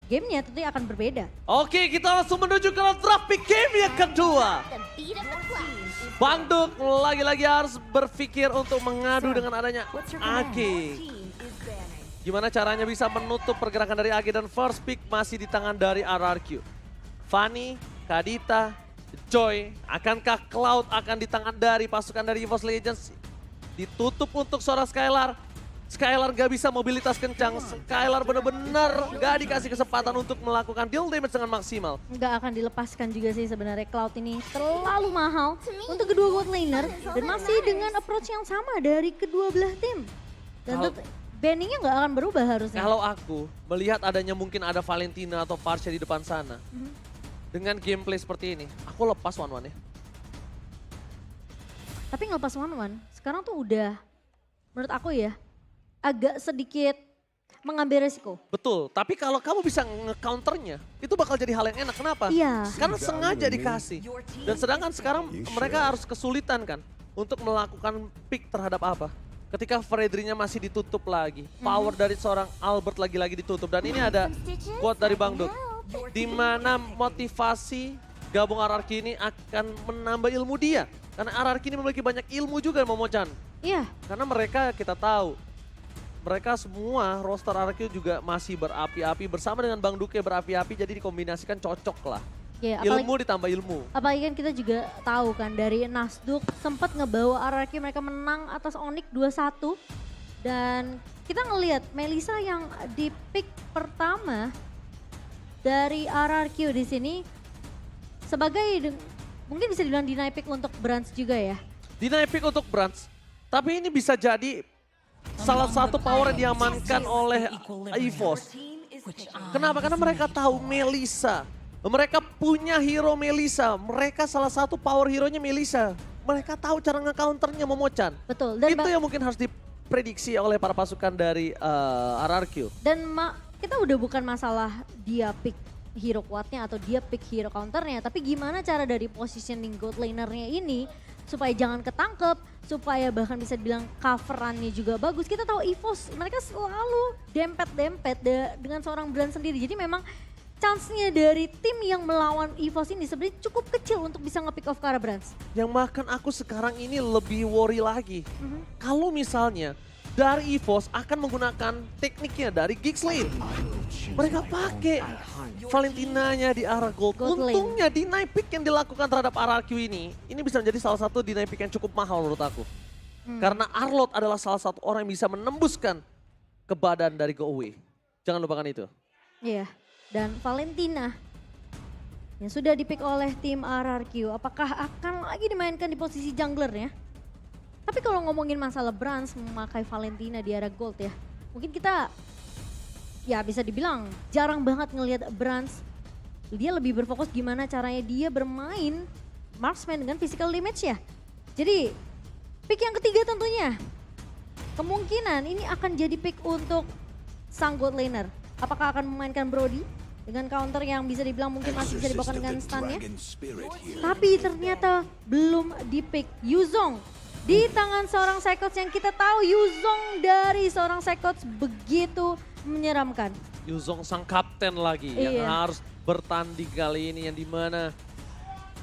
gamenya tentunya akan berbeda. Oke, kita langsung menuju ke draft pick game yang kedua. Bang Duk lagi-lagi harus berpikir untuk mengadu dengan adanya Age. Gimana caranya bisa menutup pergerakan dari Age dan first pick masih di tangan dari RRQ. Fanny, Kadita, Joy, akankah Cloud akan di tangan dari pasukan dari EVOS Legends? Ditutup untuk seorang Skylar. Skylar gak bisa mobilitas kencang, Skylar benar-benar gak dikasih kesempatan untuk melakukan deal damage dengan maksimal. Nggak akan dilepaskan juga sih sebenarnya Cloud ini terlalu mahal untuk kedua gold laner dan masih dengan approach yang sama dari kedua belah tim. Dan banningnya nggak akan berubah harusnya. Kalau aku melihat adanya mungkin ada Valentina atau Farsha di depan sana. Dengan gameplay seperti ini, aku lepas one-one ya. Tapi ngelepas one-one, sekarang tuh udah menurut aku ya agak sedikit mengambil resiko. Betul, tapi kalau kamu bisa nge-counternya, itu bakal jadi hal yang enak. Kenapa? Iya. Karena sengaja dikasih. Dan sedangkan sekarang mereka harus kesulitan kan untuk melakukan pick terhadap apa. Ketika Fredrinya masih ditutup lagi, power dari seorang Albert lagi-lagi ditutup. Dan ini ada quote dari Bang Duk, di mana motivasi gabung RRQ ini akan menambah ilmu dia. Karena RRQ ini memiliki banyak ilmu juga Momochan. Iya. Karena mereka kita tahu, mereka semua roster RRQ juga masih berapi-api bersama dengan Bang Duke berapi-api, jadi dikombinasikan cocok lah. Ya, Ilmu ditambah ilmu. apalagi kan kita juga tahu kan dari Nasduk sempat ngebawa RRQ mereka menang atas Onyx 2-1. Dan kita ngelihat Melissa yang di pick pertama dari RRQ di sini sebagai mungkin bisa dibilang deny pick untuk Brands juga ya. Deny pick untuk Brands, tapi ini bisa jadi salah satu power yang diamankan oleh EVOS. Kenapa? Karena mereka tahu Melissa. Mereka punya hero Melissa. Mereka salah satu power hero-nya Melissa. Mereka tahu cara nge-counternya Momochan. Betul. Dan itu yang mungkin harus diprediksi oleh para pasukan dari RRQ. Dan kita udah bukan masalah dia pick hero kuatnya atau dia pick hero counternya. Tapi gimana cara dari positioning gold lanernya ini supaya jangan ketangkep, supaya bahkan bisa dibilang coverannya juga bagus. Kita tahu EVOS mereka selalu dempet-dempet dengan seorang brand sendiri. Jadi memang chance-nya dari tim yang melawan EVOS ini sebenarnya cukup kecil untuk bisa nge-pick off Kara Brands. Yang makan aku sekarang ini lebih worry lagi. Kalau misalnya dari EVOS akan menggunakan tekniknya dari Giggs Lane. Mereka pakai Valentinanya di arah gold. Untungnya deny pick yang dilakukan terhadap RRQ ini bisa menjadi salah satu deny pick yang cukup mahal menurut aku. Karena Arlott adalah salah satu orang yang bisa menembuskan ke badan dari Go Away. Jangan lupakan itu. Iya, dan Valentina yang sudah di-pick oleh tim RRQ, apakah akan lagi dimainkan di posisi junglernya? Tapi kalau ngomongin masalah Brands memakai Valentina di area gold ya, mungkin kita ya bisa dibilang jarang banget ngelihat Brands. Dia lebih berfokus gimana caranya dia bermain marksman dengan physical damage ya. Jadi pick yang ketiga tentunya kemungkinan ini akan jadi pick untuk sang gold laner. Apakah akan memainkan Brody dengan counter yang bisa dibilang mungkin masih bisa dibawakan dengan stunnya. Tapi ternyata belum di-pick Yuzong. Di tangan seorang Psychots yang kita tahu Yuzong dari seorang Psychots begitu menyeramkan. Yuzong sang kapten lagi yang harus bertanding kali ini, yang dimana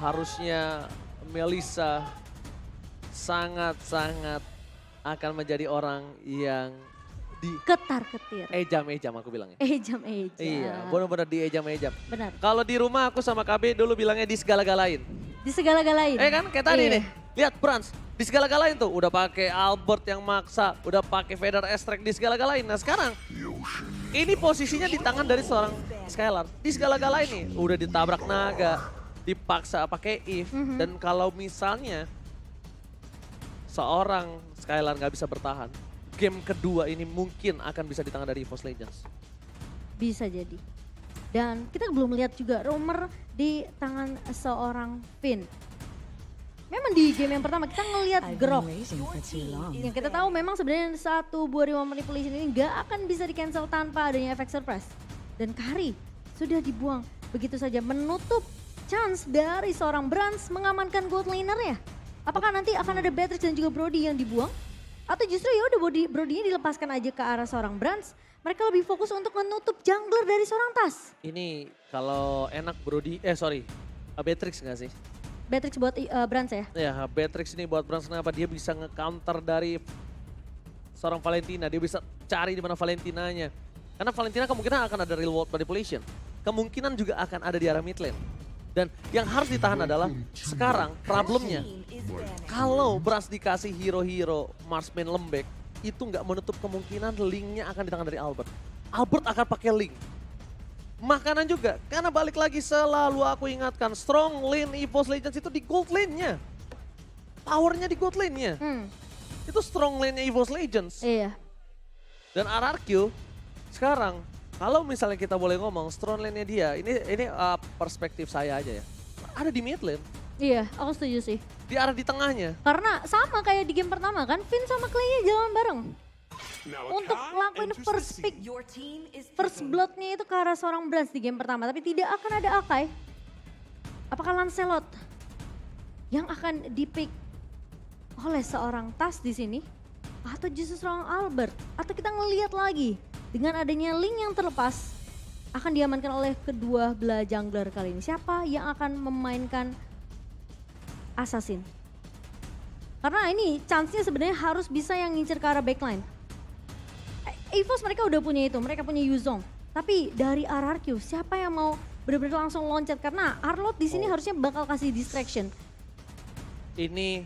harusnya Melissa sangat-sangat akan menjadi orang yang di ketar-ketir. Ejam aku bilangnya. Ejam. Iya, benar-benar di ejam. Benar. Kalau di rumah aku sama KB dulu bilangnya di segala-galain. Di segala-galain. Kan kayak tadi nih. Lihat Brands, di segala-galain tuh. Udah pakai Albert yang maksa, udah pakai Vader Estrek di segala-galain. Nah sekarang ini posisinya di tangan dari seorang Skylar. Di segala-galain nih, udah ditabrak naga, dipaksa pakai Eve. Dan kalau misalnya seorang Skylar nggak bisa bertahan, game kedua ini mungkin akan bisa di tangan dari EVOS Legends. Bisa jadi. Dan kita belum melihat juga Romer di tangan seorang Finn. Memang di game yang pertama kita ngelihat Grok. Yang kita tahu memang sebenarnya satu buah Reward Manipulation ini nggak akan bisa di cancel tanpa adanya efek surprise. Dan Kari sudah dibuang begitu saja menutup chance dari seorang Brands mengamankan gold laner ya. Apakah nanti akan ada Beatrix dan juga Brody yang dibuang? Atau justru ya udah Brody-nya dilepaskan aja ke arah seorang Brands mereka lebih fokus untuk menutup jungler dari seorang Tas. Ini kalau enak Brody, Beatrix nggak sih? Beatrix buat Brans ya? Ya, Beatrix ini buat Brans kenapa dia bisa nge-counter dari seorang Valentina. Dia bisa cari di mana Valentinanya. Karena Valentina kemungkinan akan ada real world manipulation. Kemungkinan juga akan ada di arah mid lane. Dan yang harus ditahan adalah sekarang problemnya. Kalau Brans dikasih hero-hero marksman lembek, itu nggak menutup kemungkinan linknya akan di tangan dari Albert. Albert akan pakai link. Makanan juga, karena balik lagi selalu aku ingatkan, strong lane EVOS Legends itu di gold lane-nya. Powernya di gold lane-nya. Itu strong lane-nya EVOS Legends. Iya. Dan RRQ sekarang, kalau misalnya kita boleh ngomong strong lane-nya dia, ini perspektif saya aja ya. Ada di mid lane. Iya, aku setuju sih. Di arah di tengahnya. Karena sama kayak di game pertama kan, Finn sama Clay-nya jalan bareng. Untuk ngelakuin first pick, first blood-nya itu ke arah seorang Brans di game pertama. Tapi tidak akan ada Akai. Apakah Lancelot yang akan di-pick oleh seorang Tas di sini? Atau justru seorang Albert? Atau kita ngelihat lagi dengan adanya link yang terlepas akan diamankan oleh kedua belah jungler kali ini. Siapa yang akan memainkan Assassin? Karena ini chance-nya sebenarnya harus bisa yang ngincer ke arah backline. EVOS mereka udah punya itu, mereka punya Yuzong. Tapi dari RRQ siapa yang mau benar-benar langsung loncat? Karena Arlott di sini harusnya bakal kasih distraction. Ini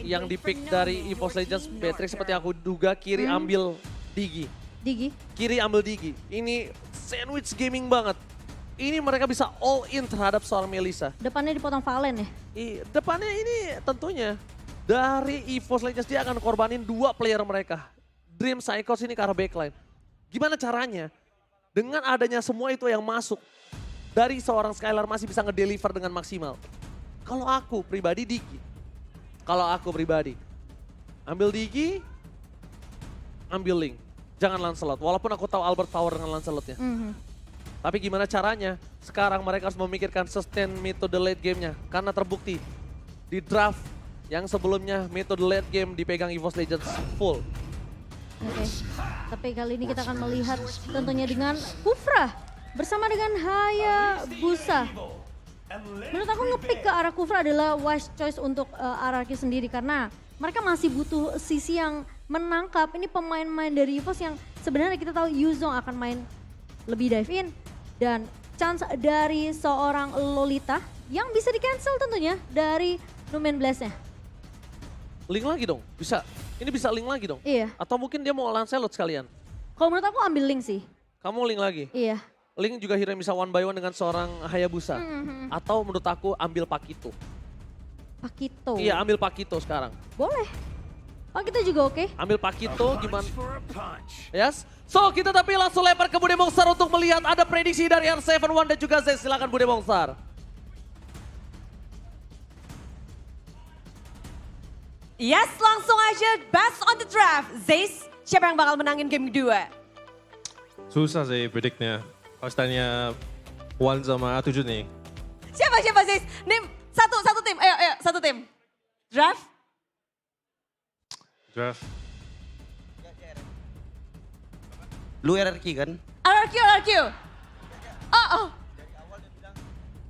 yang di-pick dari EVOS Legends, Beatrix seperti aku duga kiri ambil Digi. Kiri ambil Digi. Ini sandwich gaming banget. Ini mereka bisa all in terhadap seorang Melissa. Depannya dipotong Valen ya? Depannya ini tentunya dari EVOS Legends dia akan korbanin dua player mereka. Dream Psychos ini ke arah backline. Gimana caranya? Dengan adanya semua itu yang masuk. Dari seorang Skylar masih bisa ngedeliver dengan maksimal. Kalau aku pribadi Digi. Ambil Digi, ambil Link. Jangan Lancelot. Walaupun aku tahu Albert power dengan Lancelotnya. Tapi gimana caranya? Sekarang mereka harus memikirkan sustain metode late game-nya. Karena terbukti di draft yang sebelumnya metode late game dipegang EVOS Legends full. Oke, tapi kali ini kita akan melihat tentunya dengan Kufra bersama dengan Hayabusa. Menurut aku nge-pick ke arah Kufra adalah wise choice untuk RRQ sendiri karena mereka masih butuh sisi yang menangkap. Ini pemain-pemain dari EVOS yang sebenarnya kita tahu Yuzong akan main lebih dive in. Dan chance dari seorang Lolita yang bisa di-cancel tentunya dari Numen Blast-nya. Link lagi dong, bisa. Ini bisa Link lagi dong? Iya. Atau mungkin dia mau Lancelot sekalian? Kalau menurut aku ambil Link sih. Kamu Link lagi? Iya. Link juga hero yang bisa one by one dengan seorang Hayabusa. Atau menurut aku ambil Pakito. Pakito? Iya, ambil Pakito sekarang. Boleh. Pakito juga oke. Ambil Pakito gimana? Yes. So kita tapi langsung lempar ke Bude Mongsar untuk melihat ada prediksi dari R71 dan juga Z. Silakan Bude Mongsar. Yes, langsung aja best on the draft. Zace, siapa yang bakal menangin game kedua? Susah sih prediknya. Harus tanya Wan sama A7 nih. Siapa Zace? Name satu tim. Ayo satu tim. Draft? Lu RRQ kan? RRQ. Oh.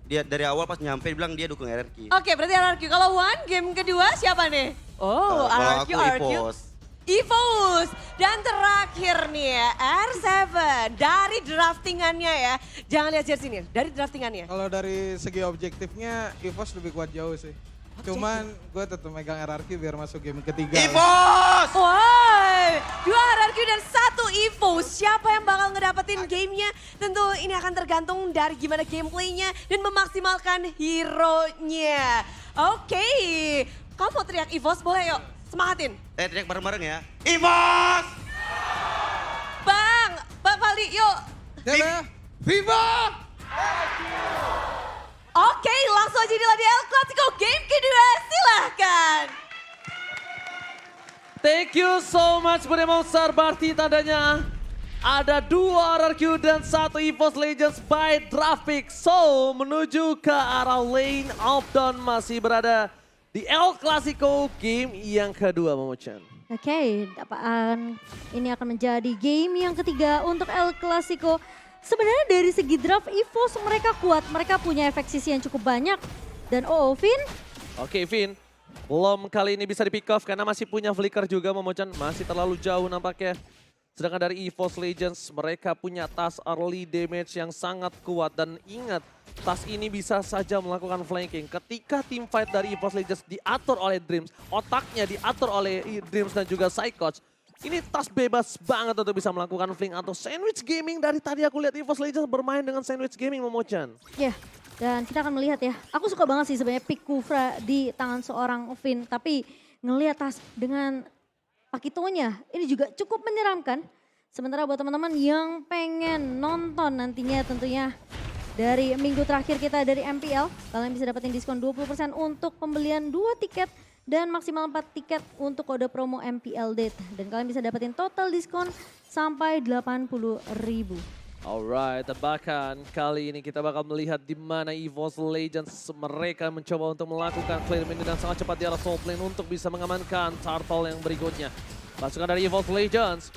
Dia dari awal pas nyampe bilang dia dukung RRQ. Oke, berarti RRQ. Kalau Wan, game kedua siapa nih? Oh, Kalau RRQ. aku EVOS. EVOS. Dan terakhir nih ya, R7. Dari draftingannya ya. Jangan lihat jersey nih, dari draftingannya. Kalau dari segi objektifnya, EVOS lebih kuat jauh sih. Cuman gue tetap megang RRQ biar masuk game ketiga. EVOS! Woi, 2 RRQ dan 1 EVOS. Siapa yang bakal ngedapetin gamenya? Tentu ini akan tergantung dari gimana gameplaynya dan memaksimalkan hero-nya. Oke, kamu mau teriak EVOS boleh yuk, semangatin. Teriak bareng-bareng ya. EVOS! Bang Fali yuk. Viva! Oke, langsung aja inilah di El Clasico game kedua, silahkan. Thank you so much Bude Mongsar. Berarti tandanya ada 2 RRQ dan 1 EVOS Legends by draft pick. So menuju ke arah lane Outdown masih berada di El Clasico game yang kedua Momo Chan. Oke, ini akan menjadi game yang ketiga untuk El Clasico. Sebenarnya dari segi draft EVOS mereka kuat, mereka punya efek sisi yang cukup banyak. Dan Vin, Oke, Vin. Belum kali ini bisa di pick off karena masih punya flicker juga Momochan. Masih terlalu jauh nampaknya. Sedangkan dari EVOS Legends mereka punya tas early damage yang sangat kuat. Dan ingat, tas ini bisa saja melakukan flanking. Ketika team fight dari EVOS Legends diatur oleh Dreams, otaknya diatur oleh Dreams dan juga Psychots. Ini tas bebas banget untuk bisa melakukan flank atau sandwich gaming. Dari tadi aku lihat EVOS Legends bermain dengan sandwich gaming Momochan. ya. Dan kita akan melihat ya, aku suka banget sih sebenarnya pick Kufra di tangan seorang Vin. Tapi ngelihat tas dengan Pakitonya, ini juga cukup menyeramkan. Sementara buat teman-teman yang pengen nonton nantinya tentunya dari minggu terakhir kita dari MPL, kalian bisa dapetin diskon 20% untuk pembelian 2 tiket dan maksimal 4 tiket untuk kode promo MPL Date. Dan kalian bisa dapetin total diskon sampai 80.000. Alright, bahkan kali ini kita bakal melihat di mana EVOS Legends mereka mencoba untuk melakukan clear menu dan sangat cepat di arah top lane untuk bisa mengamankan turtle yang berikutnya. Pasukan dari EVOS Legends,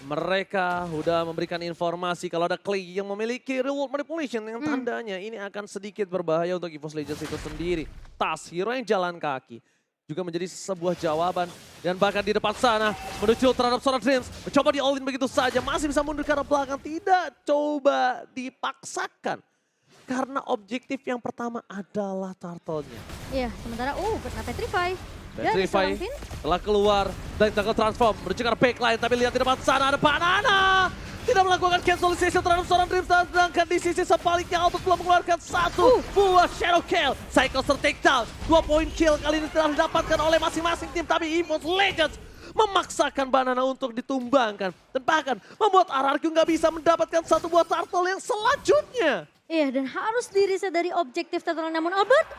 mereka udah memberikan informasi kalau ada Clay yang memiliki reward manipulation yang tandanya ini akan sedikit berbahaya untuk EVOS Legends itu sendiri. Tas hero yang jalan kaki juga menjadi sebuah jawaban. Dan bahkan di depan sana menuju terhadap seorang Dreams. Mencoba di all in begitu saja. Masih bisa mundur ke arah belakang. Tidak coba dipaksakan. Karena objektif yang pertama adalah turtle-nya. Iya, sementara kena Petrify. Dan Petrify seorang Vin, telah keluar dari jungle transform. Menuju ke arah backline. Tapi lihat di depan sana ada Banana. Tidak melakukan cancelization terhadap seorang Dreams. Sedangkan di sisi sebaliknya Albert belum mengeluarkan satu buah shadow kill. Cycles ter-takedown. 2 point kill kali ini telah didapatkan oleh masing-masing tim. Tapi EVOS Legends memaksakan Banana untuk ditumbangkan. Dan bahkan membuat RRQ nggak bisa mendapatkan satu buah turtle yang selanjutnya. iya dan harus di-reset dari objektif turtle. Namun Albert,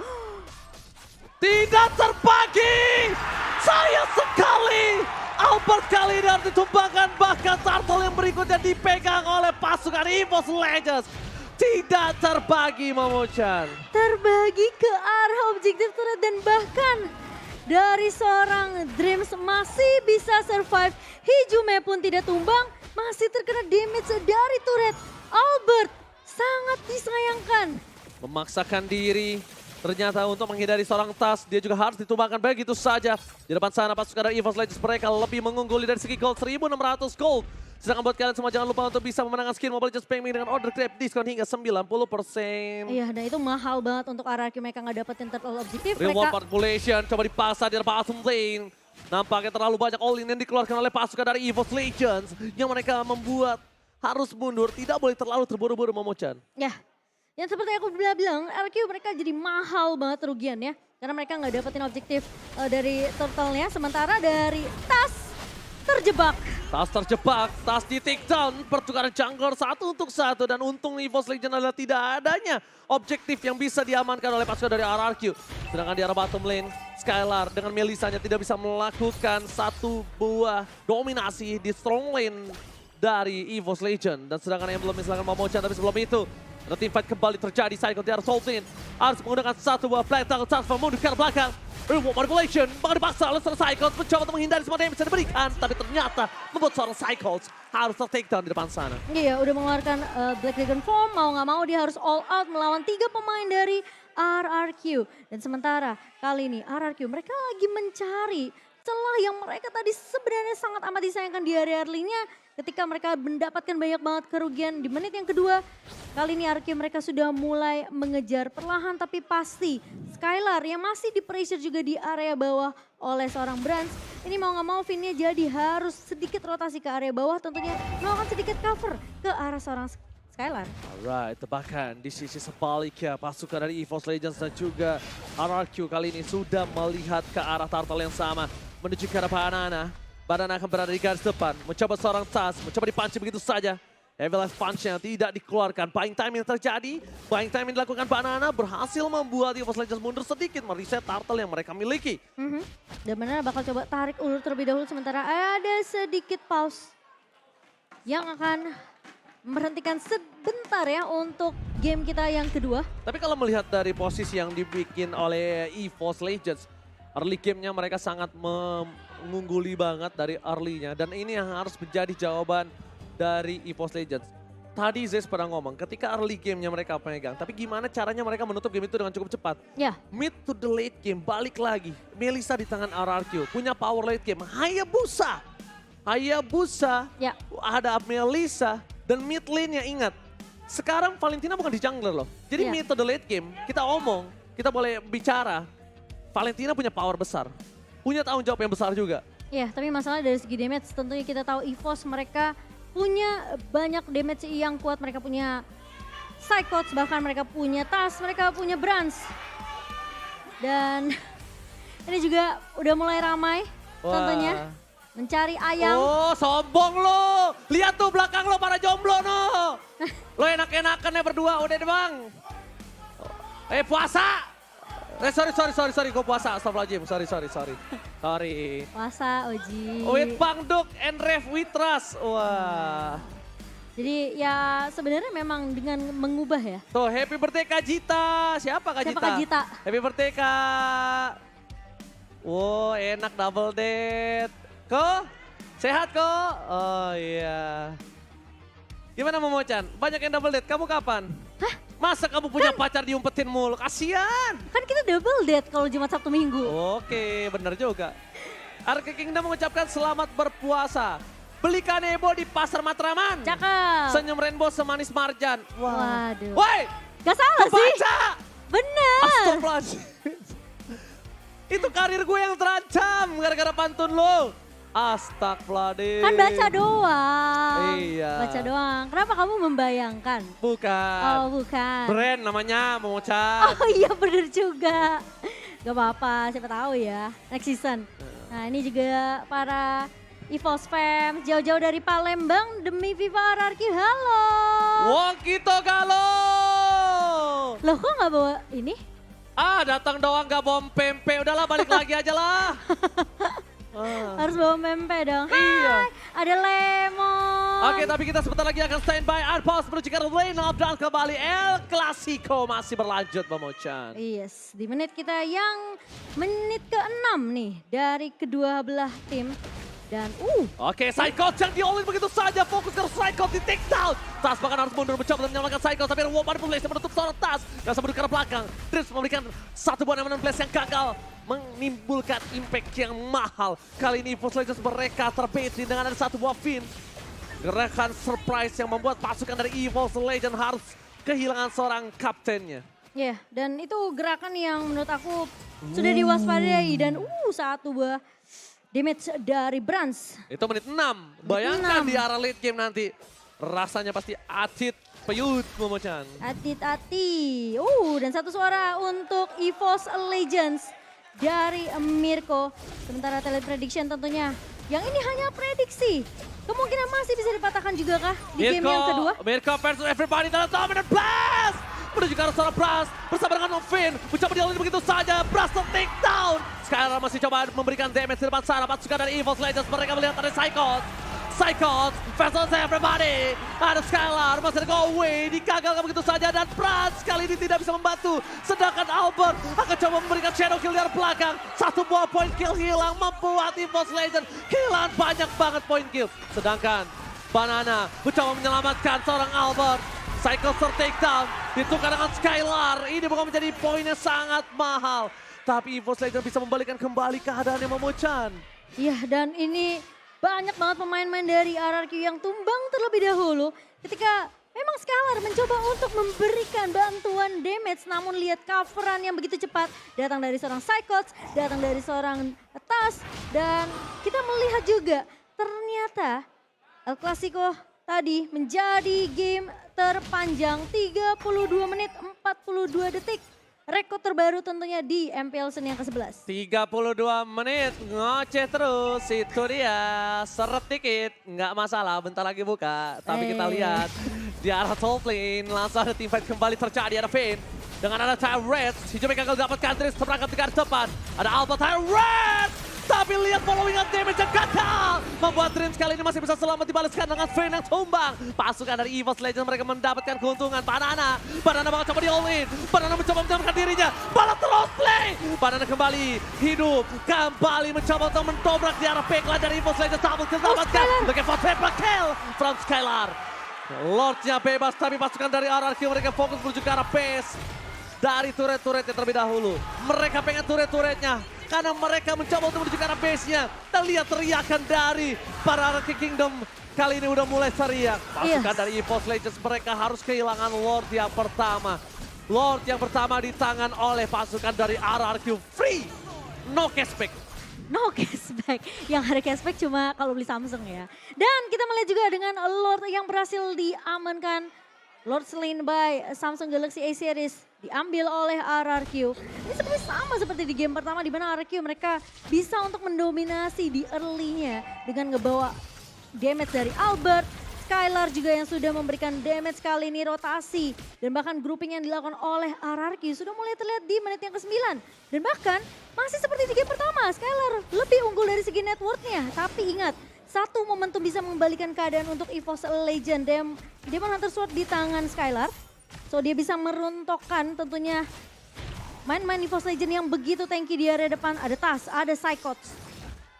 Tidak terbagi. Sayang sekali. Albert kali ini harus ditumbangkan. Bahkan turtle yang berikutnya dipegang oleh pasukan EVOS Legends. Tidak terbagi Momochan. terbagi ke arah objektif turret dan bahkan dari seorang Dreams masih bisa survive. Hijume pun tidak tumbang, masih terkena damage dari turret. Albert sangat disayangkan. Memaksakan diri. Ternyata untuk menghindari seorang tas, dia juga harus ditumbangkan begitu saja. Di depan sana pasukan dari EVOS Legends mereka lebih mengungguli dari segi gold, 1.600 gold. Sedangkan buat kalian semua jangan lupa untuk bisa memenangkan skin Mobile Legends Payment dengan order grab diskon hingga 90%. Iya dan itu mahal banget untuk RRQ mereka nggak dapetin turtle objektif. Reward Mereka manipulation coba dipaksa di bottom lane. Nampaknya terlalu banyak all-in yang dikeluarkan oleh pasukan dari EVOS Legends. Yang mereka membuat harus mundur, tidak boleh terlalu terburu-buru Momochan. ya. Yang seperti aku bilang, RRQ mereka jadi mahal banget kerugiannya. Karena mereka nggak dapetin objektif dari turtle-nya. Sementara dari tas terjebak. Tas terjebak, tas di takedown, pertukaran jungler 1-1 dan untung EVOS Legends adalah tidak adanya objektif yang bisa diamankan oleh pasukan dari RRQ. Sedangkan di arah bottom lane, Skylar dengan Melisanya tidak bisa melakukan satu buah dominasi di strong lane dari EVOS Legends. Dan sedangkan yang belum misalkan Momochan, tapi sebelum itu ada team fight kembali terjadi, Cycle di arah Soul Lane. Harus menggunakan satu buah flag tackle transfer mundur ke arah belakang. Reward manipulation, bahkan dipaksa oleh seorang Cycles mencoba untuk menghindari semua damage yang diberikan. Tapi ternyata membuat seorang Cycles harus ter-takedown di depan sana. Iya udah mengeluarkan Black Dragon Form, mau nggak mau dia harus all out melawan 3 pemain dari RRQ. Dan sementara kali ini RRQ mereka lagi mencari celah yang mereka tadi sebenarnya sangat amat disayangkan di area early-nya. Ketika mereka mendapatkan banyak banget kerugian di menit yang kedua. Kali ini RRQ mereka sudah mulai mengejar perlahan tapi pasti. Skylar yang masih di pressure juga di area bawah oleh seorang Brands. Ini mau nggak mau Vinnya jadi harus sedikit rotasi ke area bawah, tentunya melakukan sedikit cover ke arah seorang Skylar. Alright, bahkan di sisi sebaliknya pasukan dari EVOS Legends dan juga RRQ kali ini sudah melihat ke arah turtle yang sama. Menuju ke arah Banana. Banana akan berada di garis depan, mencoba seorang tas, mencoba dipancing begitu saja. Heavy Life Punch-nya tidak dikeluarkan, buying time yang terjadi. Buying time yang dilakukan Banana berhasil membuat EVOS Legends mundur sedikit, mereset turtle yang mereka miliki. Dan Banana bakal coba tarik ulur terlebih dahulu sementara ada sedikit pause. Yang akan merhentikan sebentar ya untuk game kita yang kedua. Tapi kalau melihat dari posisi yang dibikin oleh EVOS Legends, early game-nya mereka sangat ngungguli banget dari early-nya. Dan ini yang harus menjadi jawaban dari EVOS Legends. Tadi Zez pernah ngomong, ketika early game-nya mereka pegang, tapi gimana caranya mereka menutup game itu dengan cukup cepat. Ya, Mid to the late game, balik lagi. Melissa di tangan RRQ, punya power late game. Hayabusa, ya. ada Melissa, dan mid lane-nya ingat. Sekarang Valentina bukan di jungler loh. Jadi Iya. mid to the late game, kita omong, kita boleh bicara. Valentina punya power besar, punya tanggung jawab yang besar juga. Ya, tapi masalah dari segi damage tentunya kita tahu EVOS mereka punya banyak damage yang kuat. Mereka punya Psychots, bahkan mereka punya Tas, mereka punya Brans. Dan ini juga udah mulai ramai tentunya. Mencari ayam. Oh, sombong lo. Lihat tuh belakang lo para jomblo no. Lo enak-enakannya berdua, udah deh bang. Puasa. Sorry, gue puasa. Astagfirullahaladzim, sorry. Puasa, Oji. With Bangduk and Rev Witras. Wah. Jadi ya sebenarnya memang dengan mengubah ya. Tuh, happy birthday Kak Jita. Siapa Kak Jita? Siapa Kak Jita? Happy birthday Kak. Wow, enak double date. Ko? Sehat ko? Oh iya. Gimana Momo-chan? Banyak yang double date, kamu kapan? Hah? Masa kamu punya pacar diumpetin mulu? Kasian. Kan kita double date kalau Jumat Sabtu Minggu. Oke, bener juga. Arke Kingdom mengucapkan selamat berpuasa. Beli kanebo di Pasar Matraman. Cakep. Senyum rainbow semanis marjan. Waduh. Woi, Gak salah sih. baca. Bener. Astagfirullahaladzim. Itu karir gue yang terancam gara-gara pantun lo. Astagfirullahaladzim. Kan baca doang. Iya. Baca doang. Kenapa kamu membayangkan? Bukan. Oh bukan. Brand namanya Momo-chan. Oh iya bener juga. Gak apa-apa, siapa tahu ya. Next season. Nah ini juga para EVOS fam jauh-jauh dari Palembang demi Viva RRQ. Halo. Wong Kito Galo. Loh kok gak bawa ini? Datang doang gak bom pempek. Udahlah balik lagi aja lah. Harus bawa mempe dong. Iya. Hai, ada Lemon. Oke, tapi kita sebentar lagi akan standby Outpost menuju ke lane up dan kembali El Clasico masih berlanjut Momo-chan. Yes, di menit kita yang menit ke-6 nih dari kedua belah tim. Dan Oke, Psycho yang di-all-in begitu saja. Fokus ke Psycho di take down. Tas bahkan harus mundur mencoba dan menyelamatkan Psycho. Tapi ada Woman Place yang menutup seorang Tas. Dan sebelum ke arah belakang. Drips memberikan satu buah Eminent Blast yang gagal. Menimbulkan impact yang mahal. Kali ini EVOS Legends mereka terbaitin dengan ada satu buah Fin. Gerakan surprise yang membuat pasukan dari EVOS Legends harus kehilangan seorang kaptennya. ya, dan itu gerakan yang menurut aku sudah diwaspadai. Dan satu buah damage dari Brans. Itu menit 6. Bayangkan 6. di arah late game nanti. Rasanya pasti acit peyut Momo-chan. Ati-ati. Dan satu suara untuk EVOS Legends dari Mirko. Sementara talent prediction tentunya. Yang ini hanya prediksi. Kemungkinan masih bisa dipatahkan juga kah di game yang kedua? Mirko versus everybody dalam dominant blast. Menuju ke arah seorang Brass bersama dengan Novin. Mencoba dialih begitu saja. Brass take down. Skylar masih coba memberikan damage di depan sana. Pasukan dari EVOS Legends mereka melihat ada Psychos versus everybody. Ada Skylar masih ada go away. Digagalkan begitu saja dan Brass kali ini tidak bisa membantu. Sedangkan Albert akan coba memberikan shadow kill dari belakang. Satu buah point kill hilang membuat EVOS Legends kehilangan banyak banget point kill. Sedangkan Banana mencoba menyelamatkan seorang Albert. Psycho take down, ditukar dengan Skylar. Ini bukan menjadi poin yang sangat mahal. Tapi EVOS Legends bisa membalikan kembali keadaannya Momo-chan. Iya, dan ini banyak banget pemain-pemain dari RRQ yang tumbang terlebih dahulu. Ketika memang Skylar mencoba untuk memberikan bantuan damage. Namun lihat coveran yang begitu cepat. Datang dari seorang Psychots, datang dari seorang Tas. Dan kita melihat juga ternyata El Clasico tadi menjadi game terpanjang 32 menit 42 detik. Rekor terbaru tentunya di MPL Sen yang ke-11. 32 menit ngoceh terus, itu dia. Seret dikit, nggak masalah, bentar lagi buka. Tapi kita lihat di arah top lane, langsung ada teamfight kembali terjadi, ada Vayne. Dengan ada Tyrant, Hijau gagal dapatkan Drift terperangkap di garis depan. Ada Alpha Tyrant, Tapi lihat following up damage yang gagal. Membuat Dreams kali ini masih bisa selamat dibalaskan dengan Vayne yang tumbang. Pasukan dari EVOS Legends mereka mendapatkan keuntungan. Banana bakal coba di all in. Banana mencoba menyelamatkan dirinya. Balas terus play. Banana kembali hidup. Kembali mencoba untuk mendobrak di arah backline dari EVOS Legends. Double kill dapatkan. Looking for triple kill from Skylar. Lordnya bebas tapi pasukan dari RRQ mereka fokus menuju ke arah base. Dari turret-turretnya terlebih dahulu. Mereka pengen turret-turretnya. Karena mereka mencoba untuk menuju ke arah base-nya. Kita lihat teriakan dari para RRQ Kingdom. Kali ini udah mulai teriak. Pasukan dari EVOS Legends mereka harus kehilangan Lord yang pertama. Lord yang pertama di tangan oleh pasukan dari RRQ. Free! No cashback. No cashback. Yang ada cashback cuma kalau beli Samsung ya. Dan kita melihat juga dengan Lord yang berhasil diamankan. Lord slain by Samsung Galaxy A Series diambil oleh RRQ. Ini sebenarnya sama seperti di game pertama di mana RRQ mereka bisa untuk mendominasi di early-nya dengan ngebawa damage dari Albert. Skylar juga yang sudah memberikan damage kali ini rotasi. Dan bahkan grouping yang dilakukan oleh RRQ sudah mulai terlihat di menit yang ke-9. Dan bahkan masih seperti di game pertama, Skylar lebih unggul dari segi net worth-nya. Tapi ingat, satu momentum bisa mengembalikan keadaan untuk EVOS Legend. Demon Hunter Sword di tangan Skylar. So dia bisa meruntokkan tentunya main-main EVOS Legend yang begitu tanky di area depan. Ada Tas, ada Psychots.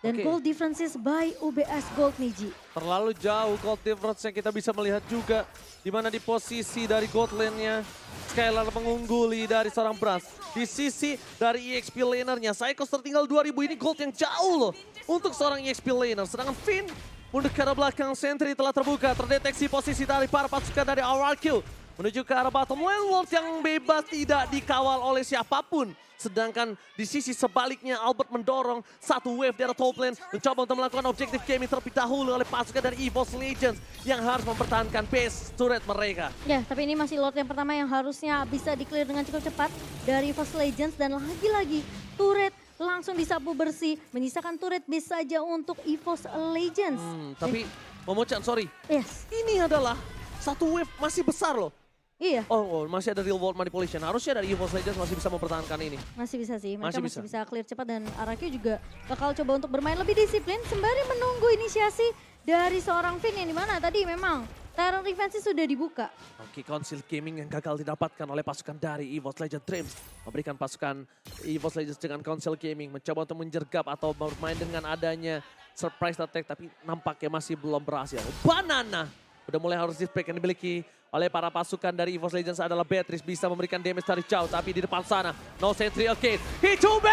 Dan gold differences by UBS Gold Niji. Terlalu jauh gold difference yang kita bisa melihat juga. Di mana di posisi dari gold lane-nya Skylar mengungguli dari seorang Brans. Di sisi dari EXP laner-nya Psychos tertinggal 2000 ini gold yang jauh loh. Untuk seorang EXP laner. Sedangkan Finn mundur ke arah belakang, sentry telah terbuka. Terdeteksi posisi dari para pasukan dari RRQ. Menuju ke arah bottom lane, Wolves yang bebas tidak dikawal oleh siapapun. Sedangkan di sisi sebaliknya Albert mendorong satu wave dari top lane. Mencoba untuk melakukan objektif gaming terlebih dahulu oleh pasukan dari EVOS Legends. Yang harus mempertahankan base turret mereka. Ya, tapi ini masih Lord yang pertama yang harusnya bisa di-clear dengan cukup cepat dari EVOS Legends. Dan lagi-lagi turret langsung disapu bersih. Menyisakan turret base saja untuk EVOS Legends. Tapi Momochan, sorry. Yes. Ini adalah satu wave masih besar loh. Iya. Oh, masih ada real world manipulation. Harusnya dari EVOS Legends masih bisa mempertahankan ini. Masih bisa sih, mereka Masih masih bisa clear cepat dan RRQ juga bakal coba untuk bermain lebih disiplin sembari menunggu inisiasi dari seorang Finn yang dimana tadi memang Terror Defense sudah dibuka. Oke, Council Gaming yang gagal didapatkan oleh pasukan dari EVOS Legends Dreams. Memberikan pasukan EVOS Legends dengan Council Gaming mencoba untuk menjergap atau bermain dengan adanya surprise attack tapi nampaknya masih belum berhasil. Banana udah mulai harus dispek yang dimiliki oleh para pasukan dari EVOS Legends adalah Beatrice bisa memberikan damage dari jauh tapi di depan sana no sentry again. Hichube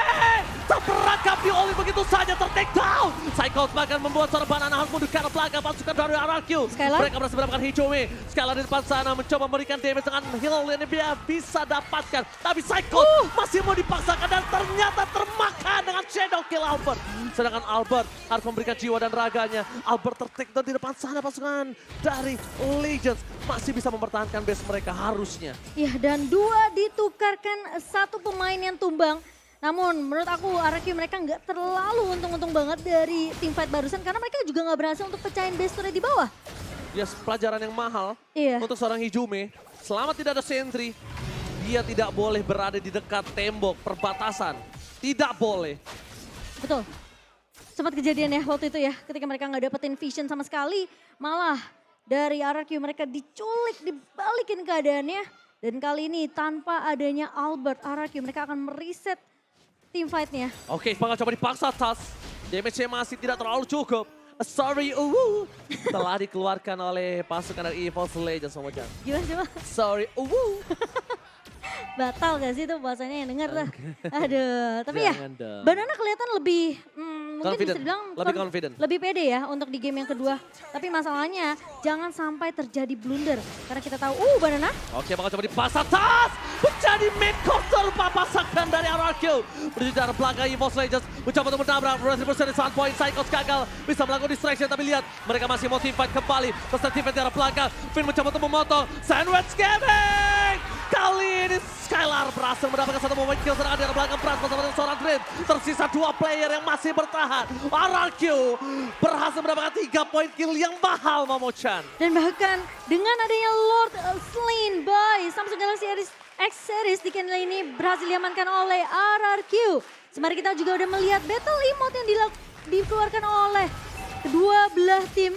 terperangkap di oleh begitu saja ter-take down. Psychos bahkan membuat seorang Banana harus mundur ke arah belakang pasukan dari RRQ. Skylar? Mereka berhasil mendapatkan Hichube. Skylar di depan sana mencoba memberikan damage dengan heal yang dia bisa dapatkan. Tapi Psychos masih mau dipaksakan dan ternyata termakan dengan Shadow Kill Albert. Sedangkan Albert harus memberikan jiwa dan raganya. Albert ter-take down di depan sana pasukan dari Legends masih bisa mempertahankan base mereka harusnya. Ya, dan dua ditukarkan satu pemain yang tumbang. Namun menurut aku RRQ mereka nggak terlalu untung-untung banget dari tim fight barusan karena mereka juga nggak berhasil untuk pecahin base turret di bawah. Ya, pelajaran yang mahal untuk seorang Hijume. Selama tidak ada sentry, dia tidak boleh berada di dekat tembok perbatasan. Tidak boleh. Betul. Sempat kejadian ya waktu itu ya ketika mereka nggak dapetin vision sama sekali. Malah dari RRQ mereka diculik, dibalikin keadaannya. Dan kali ini tanpa adanya Albert, RRQ mereka akan mereset team fight-nya. Oke, bakal coba dipaksa Tas. Damage-nya masih tidak terlalu cukup. Sorry, telah dikeluarkan oleh pasukan dari EVOS Legends sama Jan. Gimana coba? Sorry, Batal gak sih itu bahasanya yang denger dah. Aduh, tapi ya Jangan dong. Banana kelihatan lebih mungkin bisa Confident, dibilang lebih confident. lebih pede ya untuk di game yang kedua. Tapi masalahnya jangan sampai terjadi blunder. Karena kita tahu, Banana. Oke, bakal coba dipasang Tas. Menjadi main counter papasakan dari RRQ. Menuju ke arah belakang EVOS Legends. Mencoba untuk menabrak. Retribution di 1 point. Psychos gagal. Bisa melakukan distraction. Tapi lihat, mereka masih mau team fight kembali. Terus team fight di arah belakang. Finn mencoba untuk memotong. Sandwich Gaming. Kali ini Skylar berhasil mendapatkan satu moment kill. Sedangkan di arah belakang Brans bersama dengan seorang Dream. Tersisa 2 player yang masih bertahan. RRQ berhasil mendapatkan 3 point kill yang mahal, Momochan. Dan bahkan dengan adanya Lord slain by Samsung Galaxy X-Series di kali ini berhasil diamankan oleh RRQ. Sembari kita juga udah melihat battle emote yang dikeluarkan oleh kedua belah tim.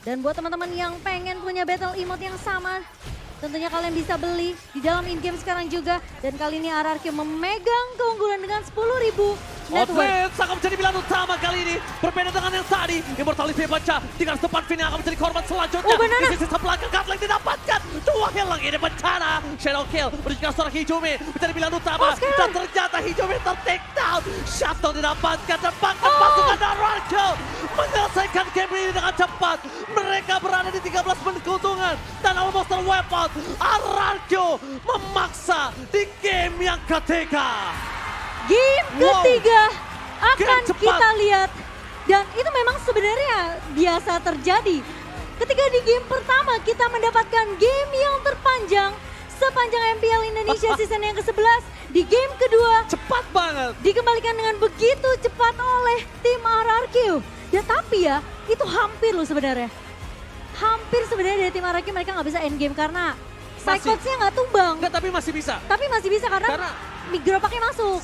Dan buat teman-teman yang pengen punya battle emote yang sama, tentunya kalian bisa beli di dalam in-game sekarang juga. Dan kali ini RRQ memegang keunggulan dengan 10.000 net worth. Outlet akan menjadi pilihan utama kali ini. Berbeda dengan yang tadi. Immortality baca. Di garis depan Vini akan menjadi korban selanjutnya. Oh, benar. Di sisi sebelah Gatling didapatkan. Dua hilang ini bencana. Shadow kill. Menunjukkan seorang Hijumi menjadi pilihan utama. Dan ternyata Hijumi ter-take down. Shutdown didapatkan. Dan bahkan pasukan RRQ menyelesaikan game ini dengan cepat. Mereka berada di 13 menit keuntungan. Dan almost weapon. RRQ memaksa di game yang ketiga. Game Wow. ketiga akan Game cepat. kita lihat. Dan itu memang sebenarnya biasa terjadi. Ketika di game pertama kita mendapatkan game yang terpanjang sepanjang MPL Indonesia season yang ke-11. Di game kedua Cepat banget. dikembalikan dengan begitu cepat oleh tim RRQ. Ya tapi ya itu hampir loh sebenarnya. Hampir sebenarnya dari tim RRQ mereka nggak bisa endgame karena Masih. Psychots-nya nggak tumbang. Enggak, tapi masih bisa. Tapi masih bisa karena Karena Migro pakai masuk.